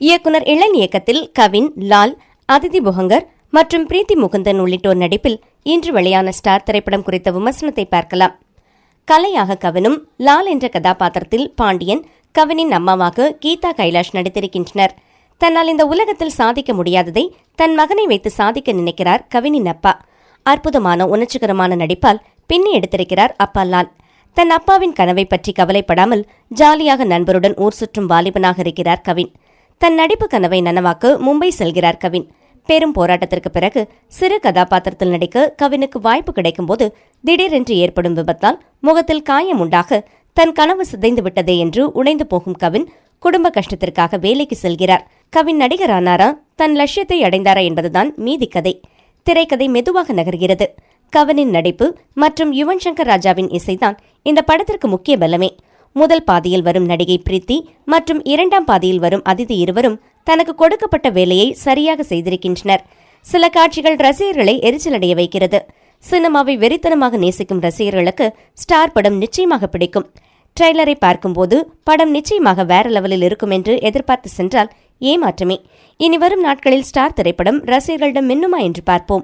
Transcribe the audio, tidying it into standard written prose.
இயக்குனர் இளன் இயக்கத்தில் கவின், லால், அதிதி புகங்கர் மற்றும் பிரீத்தி முகுந்தன் உள்ளிட்டோர் நடிப்பில் இன்று வெளியான ஸ்டார் திரைப்படம் குறித்த விமர்சனத்தை பார்க்கலாம். கலையாக கவினும், லால் என்ற கதாபாத்திரத்தில் பாண்டியன், கவினின் அம்மாவாக கீதா கைலாஷ் நடித்திருக்கின்றனர். தன்னால் இந்த உலகத்தில் சாதிக்க முடியாததை தன் மகனை வைத்து சாதிக்க நினைக்கிறார் கவினின் அப்பா. அற்புதமான உணர்ச்சிகரமான நடிப்பால் பின்னி எடுத்திருக்கிறார் அப்பா லால். தன் அப்பாவின் கனவை பற்றி கவலைப்படாமல் ஜாலியாக நண்பருடன் ஊர் சுற்றும் வாலிபனாக இருக்கிறார் கவின். தன் நடிப்பு கனவை நனவாக்க மும்பை செல்கிறார் கவின். பெரும் போராட்டத்திற்கு பிறகு சிறு கதாபாத்திரத்தில் நடிக்க கவினுக்கு வாய்ப்பு கிடைக்கும்போது திடீரென்று ஏற்படும் விபத்தால் முகத்தில் காயம் உண்டாக தன் கனவு சிதைந்து விட்டதே என்று உடைந்து போகும் கவின் குடும்ப கஷ்டத்திற்காக வேலைக்கு செல்கிறார். கவின் நடிகரானாரா, தன் லட்சியத்தை அடைந்தாரா என்பதுதான் மீதி கதை. திரைக்கதை மெதுவாக நகர்கிறது. கவினின் நடிப்பு மற்றும் யுவன் சங்கர் ராஜாவின் இசைதான் இந்த படத்திற்கு முக்கிய பலமே. முதல் பாதியில் வரும் நடிகை பிரீத்தி மற்றும் இரண்டாம் பாதியில் வரும் அதிதி இருவரும் தனக்கு கொடுக்கப்பட்ட வேலையை சரியாக செய்திருக்கின்றனர். சில காட்சிகள் ரசிகர்களை எரிச்சலடைய வைக்கிறது. சினிமாவை வெறித்தனமாக நேசிக்கும் ரசிகர்களுக்கு ஸ்டார் படம் நிச்சயமாக பிடிக்கும். ட்ரெய்லரை பார்க்கும்போது படம் நிச்சயமாக வேற லெவலில் இருக்கும் என்று எதிர்பார்த்து சென்றால் ஏமாற்றமே. இனி வரும் நாட்களில் ஸ்டார் திரைப்படம் ரசிகர்களிடம் மின்னுமா என்று பார்ப்போம்.